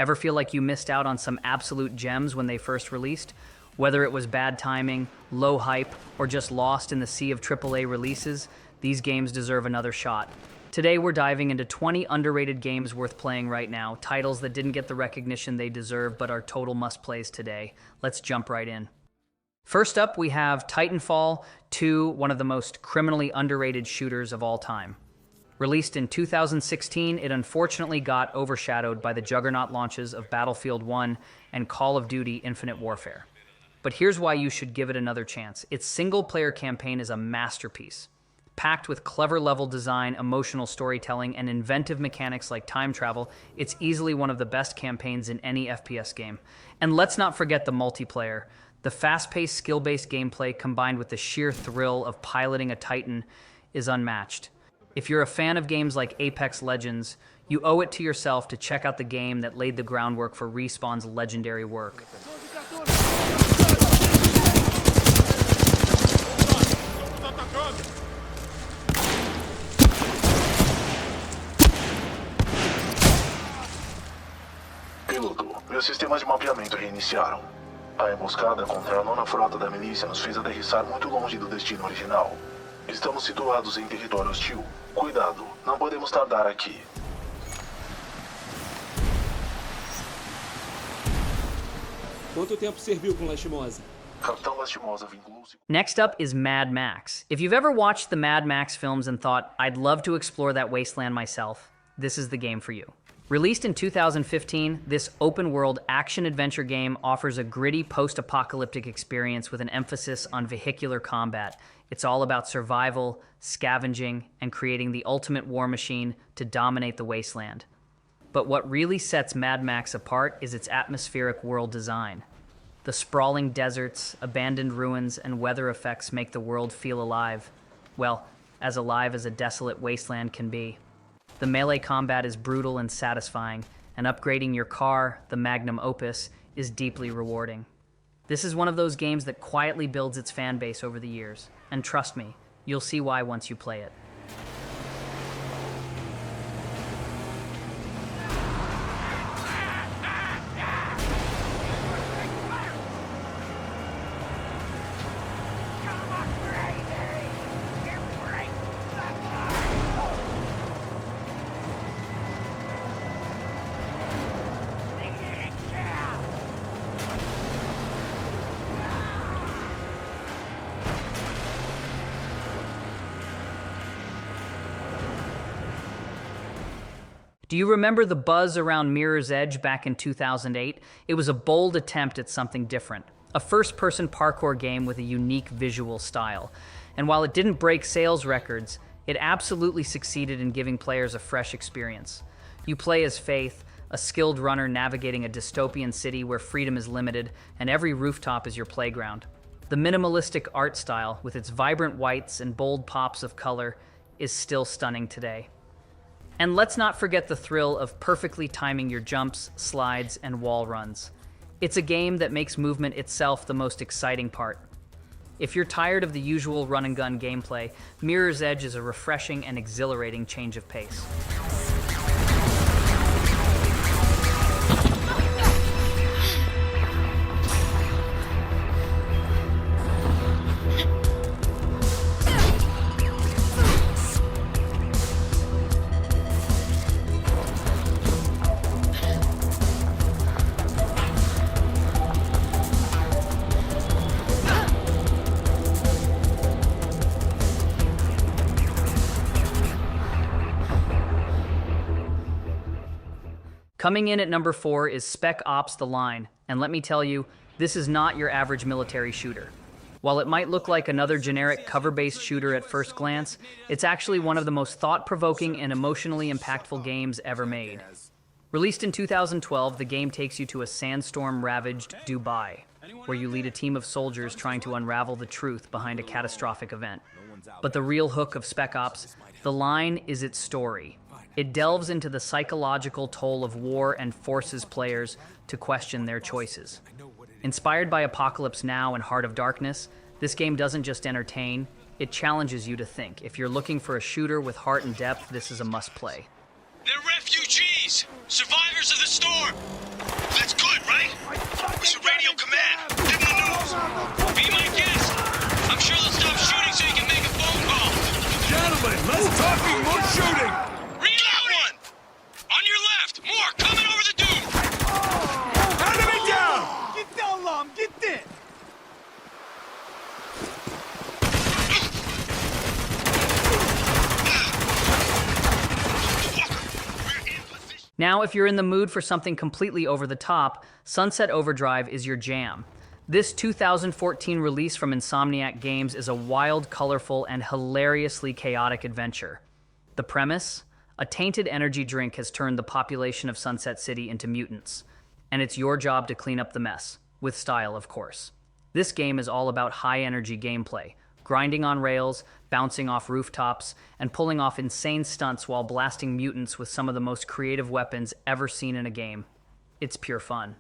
Ever feel like you missed out on some absolute gems when they first released? Whether it was bad timing, low hype, or just lost in the sea of AAA releases, these games deserve another shot. Today we're diving into 20 underrated games worth playing right now, titles that didn't get the recognition they deserve but are total must-plays today. Let's jump right in. First up, we have Titanfall 2, one of the most criminally underrated shooters of all time. Released in 2016, it unfortunately got overshadowed by the juggernaut launches of Battlefield 1 and Call of Duty Infinite Warfare. But here's why you should give it another chance. Its single-player campaign is a masterpiece. Packed with clever level design, emotional storytelling, and inventive mechanics like time travel, it's easily one of the best campaigns in any FPS game. And let's not forget the multiplayer. The fast-paced, skill-based gameplay combined with the sheer thrill of piloting a Titan is unmatched. If you're a fan of games like Apex Legends, you owe it to yourself to check out the game that laid the groundwork for Respawn's legendary work. Piloto, meus sistemas de mapeamento reiniciaram. A emboscada contra a nona frota da milícia nos fez aterrissar muito longe do destino original. Estamos situados em território hostil. Cuidado, não podemos tardar aqui. Quanto tempo serviu com Lastimosa? Capitão Lastimosa vincula-se. Next up is Mad Max. If you've ever watched the Mad Max films and thought, I'd love to explore that wasteland myself, this is the game for you. Released in 2015, this open-world action-adventure game offers a gritty post-apocalyptic experience with an emphasis on vehicular combat. It's all about survival, scavenging, and creating the ultimate war machine to dominate the wasteland. But what really sets Mad Max apart is its atmospheric world design. The sprawling deserts, abandoned ruins, and weather effects make the world feel alive. Well, as alive as a desolate wasteland can be. The melee combat is brutal and satisfying, and upgrading your car, the magnum opus, is deeply rewarding. This is one of those games that quietly builds its fan base over the years, and trust me, you'll see why once you play it. Do you remember the buzz around Mirror's Edge back in 2008? It was a bold attempt at something different. A first-person parkour game with a unique visual style. And while it didn't break sales records, it absolutely succeeded in giving players a fresh experience. You play as Faith, a skilled runner navigating a dystopian city where freedom is limited, and every rooftop is your playground. The minimalistic art style, with its vibrant whites and bold pops of color, is still stunning today. And let's not forget the thrill of perfectly timing your jumps, slides, and wall runs. It's a game that makes movement itself the most exciting part. If you're tired of the usual run-and-gun gameplay, Mirror's Edge is a refreshing and exhilarating change of pace. Coming in at number 4 is Spec Ops: The Line, and let me tell you, this is not your average military shooter. While it might look like another generic cover-based shooter at first glance, it's actually one of the most thought-provoking and emotionally impactful games ever made. Released in 2012, the game takes you to a sandstorm-ravaged Dubai, where you lead a team of soldiers trying to unravel the truth behind a catastrophic event. But the real hook of Spec Ops: The Line is its story. It delves into the psychological toll of war and forces players to question their choices. Inspired by Apocalypse Now and Heart of Darkness, this game doesn't just entertain, it challenges you to think. If you're looking for a shooter with heart and depth, this is a must-play. They're refugees! Survivors of the storm! Now, if you're in the mood for something completely over the top, Sunset Overdrive is your jam. This 2014 release from Insomniac Games is a wild, colorful, and hilariously chaotic adventure. The premise? A tainted energy drink has turned the population of Sunset City into mutants, and it's your job to clean up the mess, with style, of course. This game is all about high-energy gameplay, grinding on rails, bouncing off rooftops, and pulling off insane stunts while blasting mutants with some of the most creative weapons ever seen in a game. It's pure fun.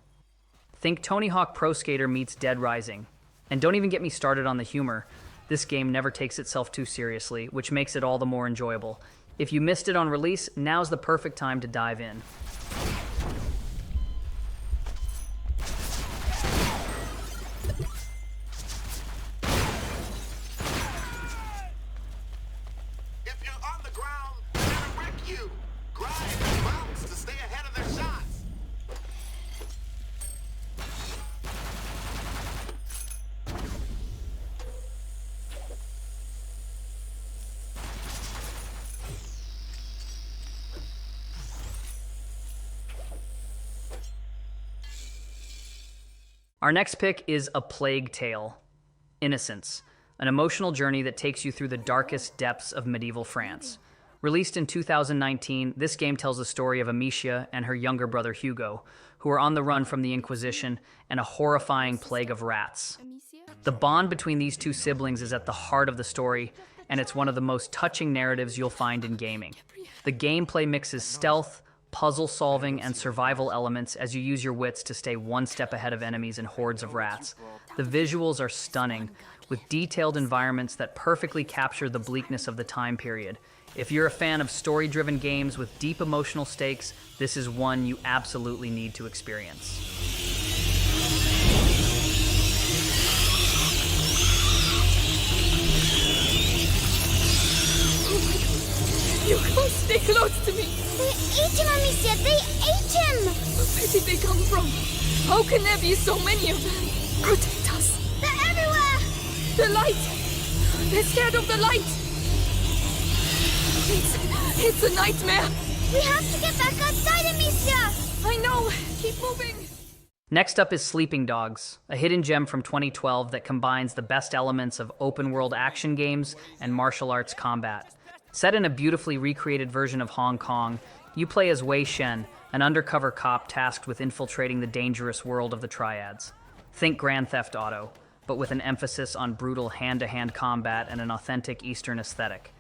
Think Tony Hawk Pro Skater meets Dead Rising. And don't even get me started on the humor. This game never takes itself too seriously, which makes it all the more enjoyable. If you missed it on release, now's the perfect time to dive in. If you're on the ground, they'll wreck you. Grind and bounce to stay ahead of their shots. Our next pick is A Plague Tale, Innocence, an emotional journey that takes you through the darkest depths of medieval France. Released in 2019, this game tells the story of Amicia and her younger brother Hugo, who are on the run from the Inquisition and a horrifying plague of rats. The bond between these two siblings is at the heart of the story, and it's one of the most touching narratives you'll find in gaming. The gameplay mixes stealth, puzzle solving, and survival elements as you use your wits to stay one step ahead of enemies and hordes of rats. The visuals are stunning, with detailed environments that perfectly capture the bleakness of the time period. If you're a fan of story-driven games with deep emotional stakes, this is one you absolutely need to experience. You can't stay close to me. They ate him, Amicia! They ate him! Where did they come from? How can there be so many of them? Protect us. They're everywhere! The light! They're scared of the light! It's a nightmare! We have to get back outside, Amicia! I know! Keep moving! Next up is Sleeping Dogs, a hidden gem from 2012 that combines the best elements of open-world action games and martial arts combat. Set in a beautifully recreated version of Hong Kong, you play as Wei Shen, an undercover cop tasked with infiltrating the dangerous world of the Triads. Think Grand Theft Auto, but with an emphasis on brutal hand-to-hand combat and an authentic Eastern aesthetic.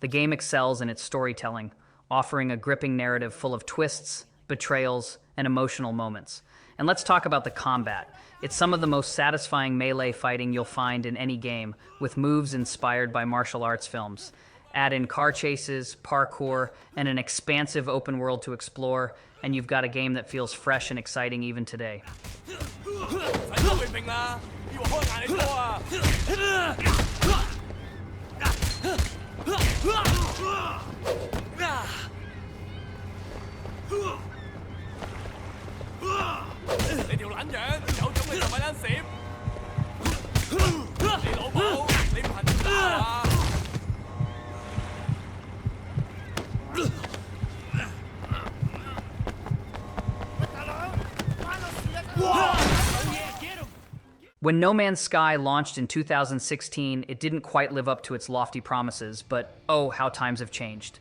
The game excels in its storytelling, offering a gripping narrative full of twists, betrayals, and emotional moments. And let's talk about the combat. It's some of the most satisfying melee fighting you'll find in any game, with moves inspired by martial arts films. Add in car chases, parkour, and an expansive open world to explore, and you've got a game that feels fresh and exciting even today. When No Man's Sky launched in 2016, it didn't quite live up to its lofty promises, but oh, how times have changed.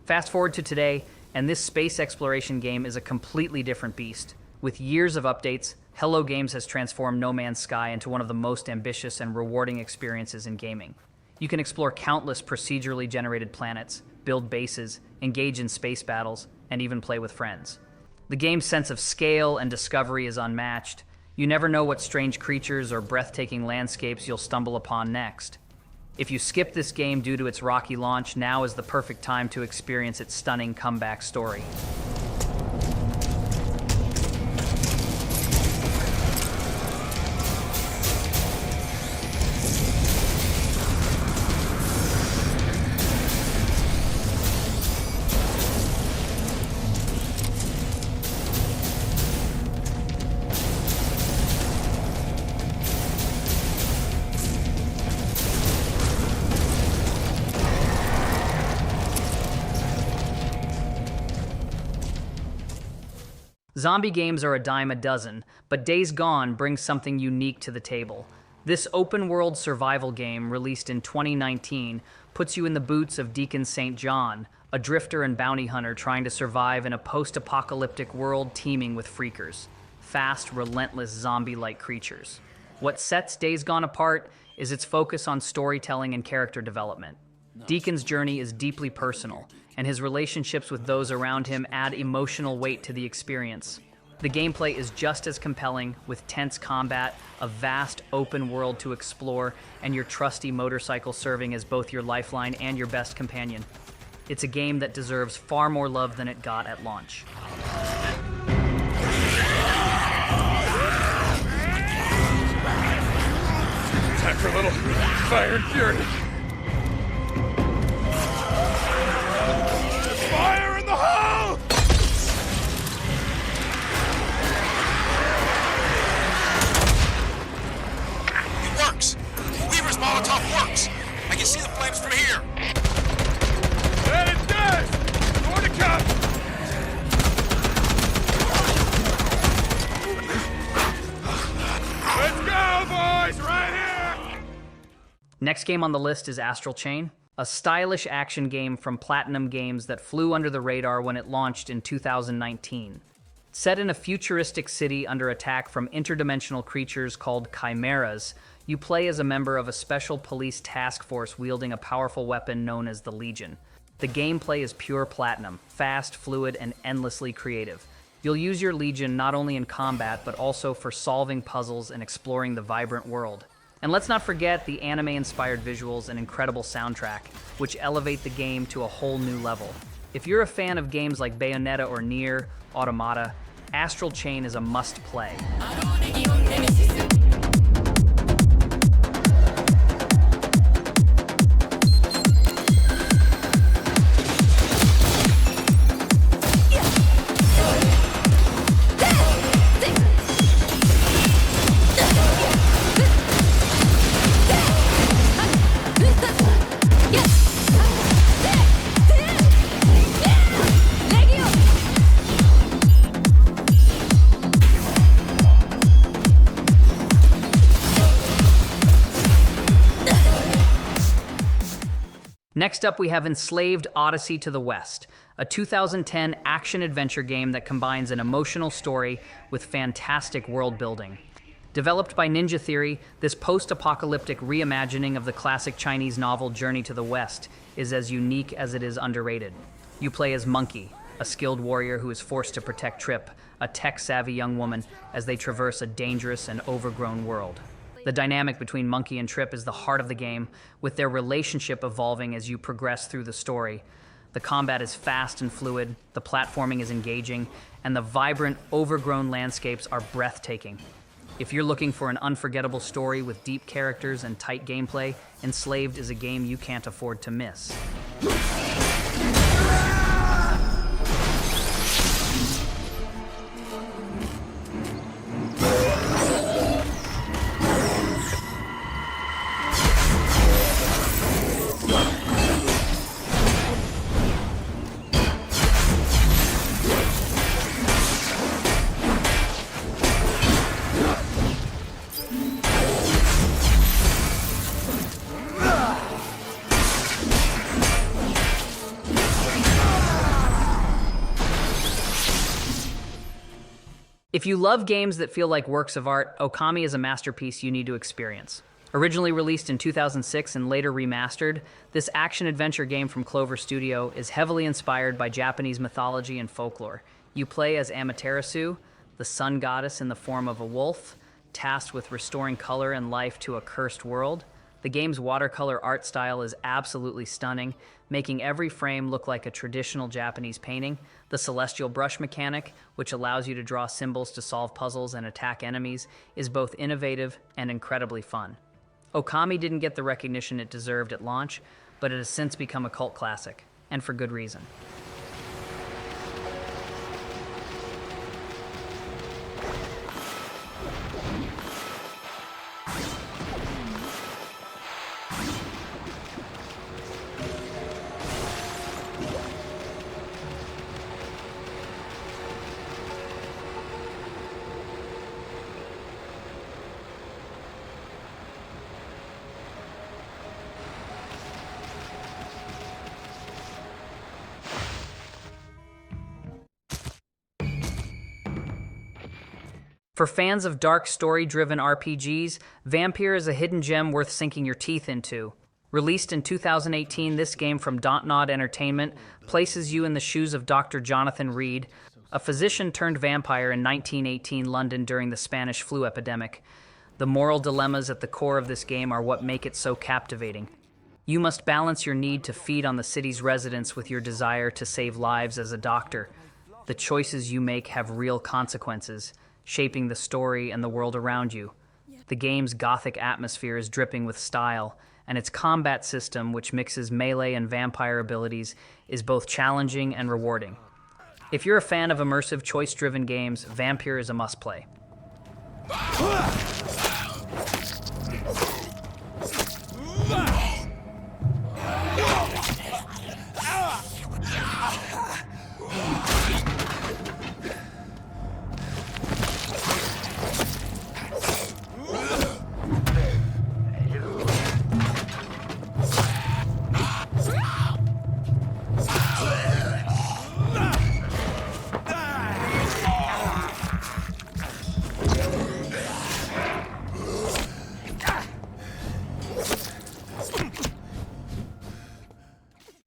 Fast forward to today, and this space exploration game is a completely different beast. With years of updates, Hello Games has transformed No Man's Sky into one of the most ambitious and rewarding experiences in gaming. You can explore countless procedurally generated planets, build bases, engage in space battles, and even play with friends. The game's sense of scale and discovery is unmatched. You never know what strange creatures or breathtaking landscapes you'll stumble upon next. If you skip this game due to its rocky launch, now is the perfect time to experience its stunning comeback story. Zombie games are a dime a dozen, but Days Gone brings something unique to the table. This open-world survival game, released in 2019, puts you in the boots of Deacon St. John, a drifter and bounty hunter trying to survive in a post-apocalyptic world teeming with freakers. Fast, relentless, zombie-like creatures. What sets Days Gone apart is its focus on storytelling and character development. Deacon's journey is deeply personal, and his relationships with those around him add emotional weight to the experience. The gameplay is just as compelling, with tense combat, a vast open world to explore, and your trusty motorcycle serving as both your lifeline and your best companion. It's a game that deserves far more love than it got at launch. Time for a little fire and fury. Fire in the hole! It works! Weaver's Molotov works! I can see the flames from here! And it does! More to come! Let's go, boys! Right here! Next game on the list is Astral Chain, a stylish action game from Platinum Games that flew under the radar when it launched in 2019. Set in a futuristic city under attack from interdimensional creatures called chimeras, you play as a member of a special police task force wielding a powerful weapon known as the Legion. The gameplay is pure Platinum, fast, fluid, and endlessly creative. You'll use your Legion not only in combat, but also for solving puzzles and exploring the vibrant world. And let's not forget the anime-inspired visuals and incredible soundtrack, which elevate the game to a whole new level. If you're a fan of games like Bayonetta or Nier Automata, Astral Chain is a must-play. Next up, we have Enslaved Odyssey to the West, a 2010 action-adventure game that combines an emotional story with fantastic world building. Developed by Ninja Theory, this post-apocalyptic reimagining of the classic Chinese novel Journey to the West is as unique as it is underrated. You play as Monkey, a skilled warrior who is forced to protect Trip, a tech-savvy young woman, as they traverse a dangerous and overgrown world. The dynamic between Monkey and Trip is the heart of the game, with their relationship evolving as you progress through the story. The combat is fast and fluid, the platforming is engaging, and the vibrant, overgrown landscapes are breathtaking. If you're looking for an unforgettable story with deep characters and tight gameplay, Enslaved is a game you can't afford to miss. If you love games that feel like works of art, Okami is a masterpiece you need to experience. Originally released in 2006 and later remastered, this action-adventure game from Clover Studio is heavily inspired by Japanese mythology and folklore. You play as Amaterasu, the sun goddess in the form of a wolf, tasked with restoring color and life to a cursed world. The game's watercolor art style is absolutely stunning, making every frame look like a traditional Japanese painting. The celestial brush mechanic, which allows you to draw symbols to solve puzzles and attack enemies, is both innovative and incredibly fun. Okami didn't get the recognition it deserved at launch, but it has since become a cult classic, and for good reason. For fans of dark story-driven RPGs, Vampyr is a hidden gem worth sinking your teeth into. Released in 2018, this game from Dontnod Entertainment places you in the shoes of Dr. Jonathan Reed, a physician turned vampire in 1918 London during the Spanish flu epidemic. The moral dilemmas at the core of this game are what make it so captivating. You must balance your need to feed on the city's residents with your desire to save lives as a doctor. The choices you make have real consequences, shaping the story and the world around you. The game's gothic atmosphere is dripping with style, and its combat system, which mixes melee and vampire abilities, is both challenging and rewarding. If you're a fan of immersive, choice-driven games, Vampyr is a must-play.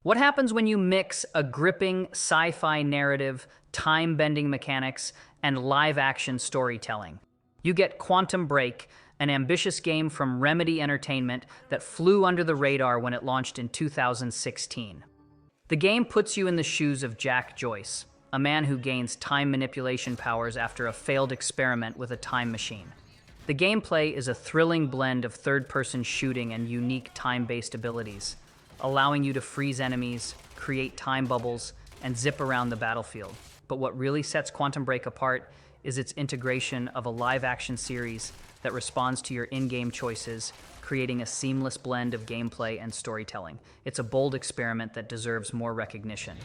What happens when you mix a gripping sci-fi narrative, time-bending mechanics, and live-action storytelling? You get Quantum Break, an ambitious game from Remedy Entertainment that flew under the radar when it launched in 2016. The game puts you in the shoes of Jack Joyce, a man who gains time manipulation powers after a failed experiment with a time machine. The gameplay is a thrilling blend of third-person shooting and unique time-based abilities, allowing you to freeze enemies, create time bubbles, and zip around the battlefield. But what really sets Quantum Break apart is its integration of a live-action series that responds to your in-game choices, creating a seamless blend of gameplay and storytelling. It's a bold experiment that deserves more recognition.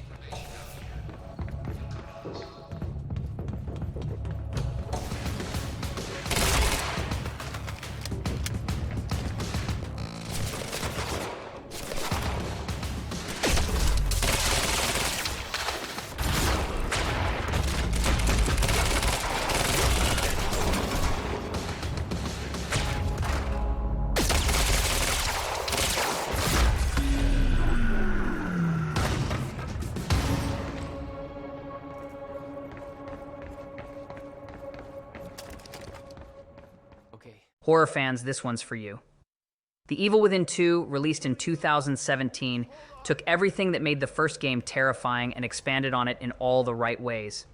Horror fans, this one's for you. The Evil Within 2, released in 2017, took everything that made the first game terrifying and expanded on it in all the right ways.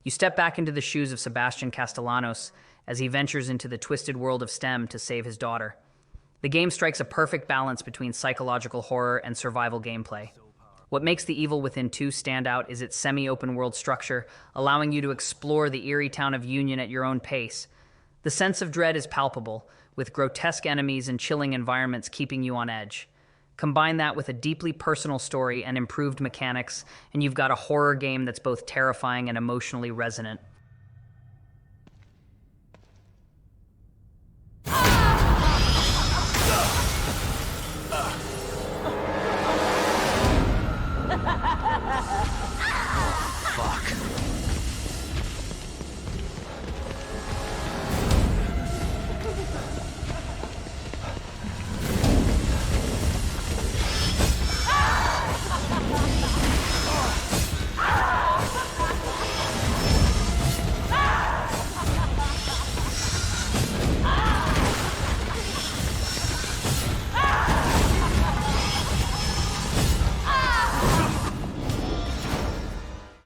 You step back into the shoes of Sebastian Castellanos as he ventures into the twisted world of STEM to save his daughter. The game strikes a perfect balance between psychological horror and survival gameplay. What makes The Evil Within 2 stand out is its semi-open world structure, allowing you to explore the eerie town of Union at your own pace. The sense of dread is palpable, with grotesque enemies and chilling environments keeping you on edge. Combine that with a deeply personal story and improved mechanics, and you've got a horror game that's both terrifying and emotionally resonant.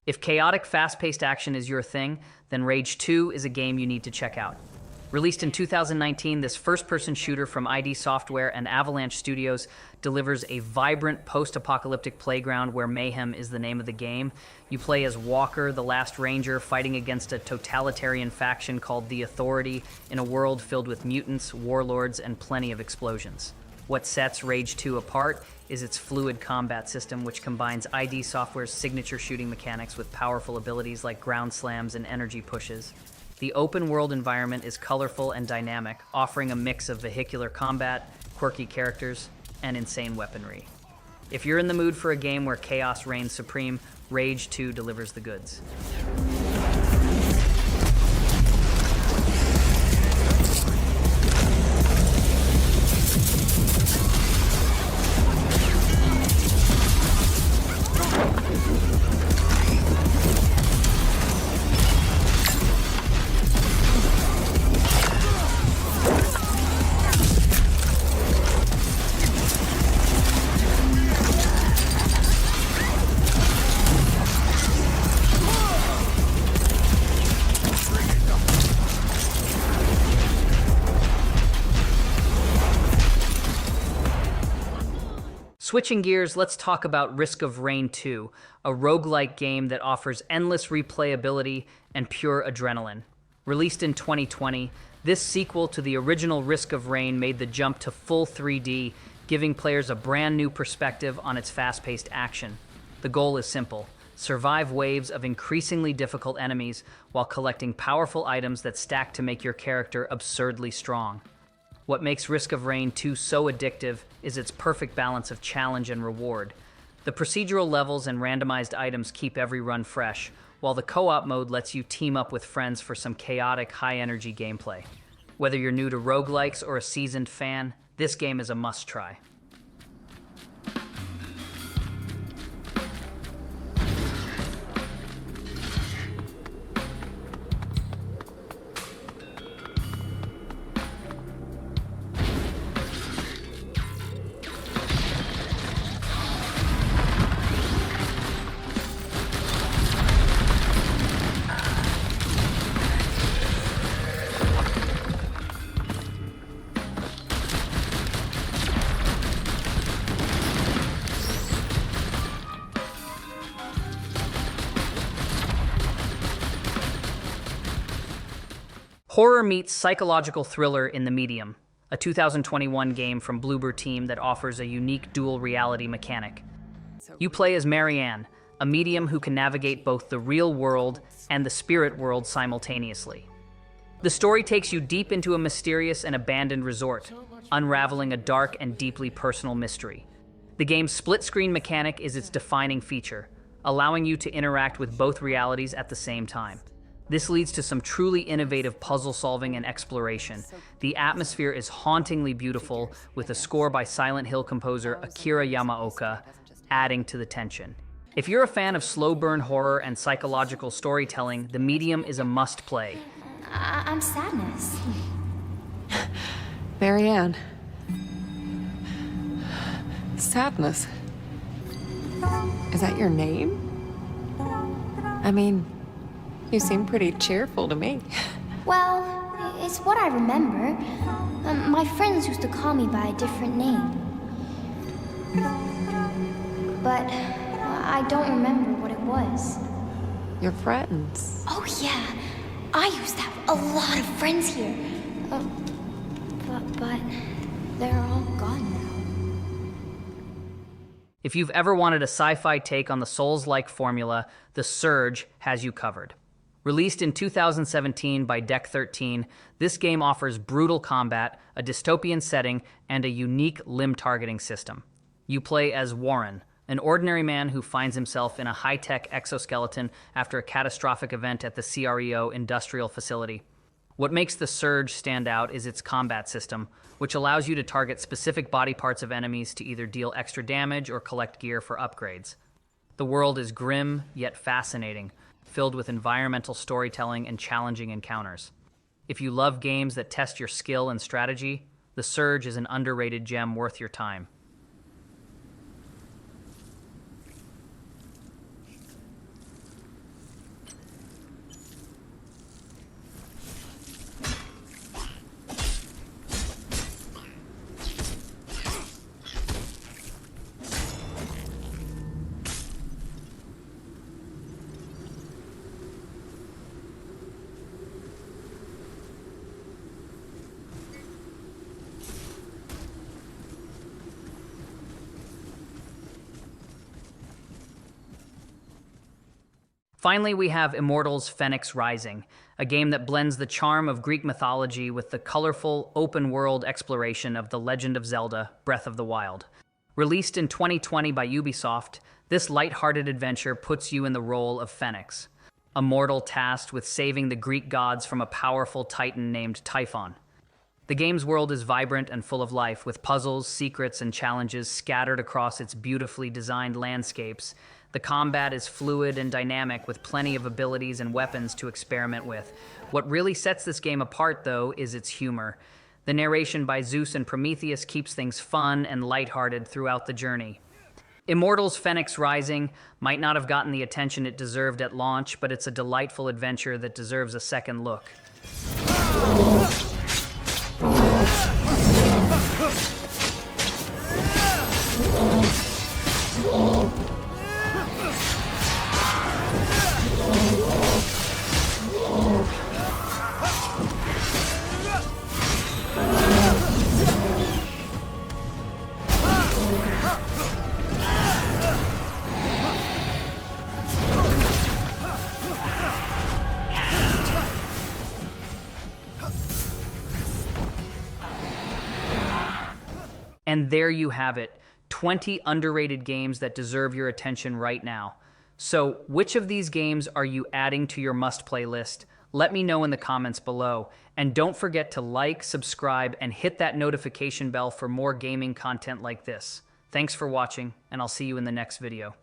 If chaotic, fast-paced action is your thing, then Rage 2 is a game you need to check out. Released in 2019, this first-person shooter from ID Software and Avalanche Studios delivers a vibrant post-apocalyptic playground where mayhem is the name of the game. You play as Walker, the last ranger, fighting against a totalitarian faction called the Authority in a world filled with mutants, warlords, and plenty of explosions. What sets Rage 2 apart is its fluid combat system, which combines ID Software's signature shooting mechanics with powerful abilities like ground slams and energy pushes. The open-world environment is colorful and dynamic, offering a mix of vehicular combat, quirky characters, and insane weaponry. If you're in the mood for a game where chaos reigns supreme, Rage 2 delivers the goods. Switching gears, let's talk about Risk of Rain 2, a roguelike game that offers endless replayability and pure adrenaline. Released in 2020, this sequel to the original Risk of Rain made the jump to full 3D, giving players a brand new perspective on its fast-paced action. The goal is simple: survive waves of increasingly difficult enemies while collecting powerful items that stack to make your character absurdly strong. What makes Risk of Rain 2 so addictive is its perfect balance of challenge and reward. The procedural levels and randomized items keep every run fresh, while the co-op mode lets you team up with friends for some chaotic, high-energy gameplay. Whether you're new to roguelikes or a seasoned fan, this game is a must-try. Horror meets psychological thriller in The Medium, a 2021 game from Bloober Team that offers a unique dual reality mechanic. You play as Marianne, a medium who can navigate both the real world and the spirit world simultaneously. The story takes you deep into a mysterious and abandoned resort, unraveling a dark and deeply personal mystery. The game's split-screen mechanic is its defining feature, allowing you to interact with both realities at the same time. This leads to some truly innovative puzzle solving and exploration. The atmosphere is hauntingly beautiful, with a score by Silent Hill composer Akira Yamaoka adding to the tension. If you're a fan of slow burn horror and psychological storytelling, The Medium is a must-play. I'm Sadness. Marianne. Sadness. Is that your name? I mean, you seem pretty cheerful to me. Well, it's what I remember. My friends used to call me by a different name. But I don't remember what it was. Your friends. Oh yeah, I used to have a lot of friends here. But they're all gone now. If you've ever wanted a sci-fi take on the Souls-like formula, the Serge has you covered. Released in 2017 by Deck 13, this game offers brutal combat, a dystopian setting, and a unique limb targeting system. You play as Warren, an ordinary man who finds himself in a high-tech exoskeleton after a catastrophic event at the CREO industrial facility. What makes the Serge stand out is its combat system, which allows you to target specific body parts of enemies to either deal extra damage or collect gear for upgrades. The world is grim, yet fascinating, filled with environmental storytelling and challenging encounters. If you love games that test your skill and strategy, the Serge is an underrated gem worth your time. Finally, we have Immortal's Fenyx Rising, a game that blends the charm of Greek mythology with the colorful, open-world exploration of The Legend of Zelda: Breath of the Wild. Released in 2020 by Ubisoft, this lighthearted adventure puts you in the role of Fenyx, a mortal tasked with saving the Greek gods from a powerful titan named Typhon. The game's world is vibrant and full of life, with puzzles, secrets, and challenges scattered across its beautifully designed landscapes. The combat is fluid and dynamic, with plenty of abilities and weapons to experiment with. What really sets this game apart, though, is its humor. The narration by Zeus and Prometheus keeps things fun and lighthearted throughout the journey. Immortal's Fenyx Rising might not have gotten the attention it deserved at launch, but it's a delightful adventure that deserves a second look. And there you have it, 20 underrated games that deserve your attention right now. So, which of these games are you adding to your must-play list? Let me know in the comments below. And don't forget to like, subscribe, and hit that notification bell for more gaming content like this. Thanks for watching, and I'll see you in the next video.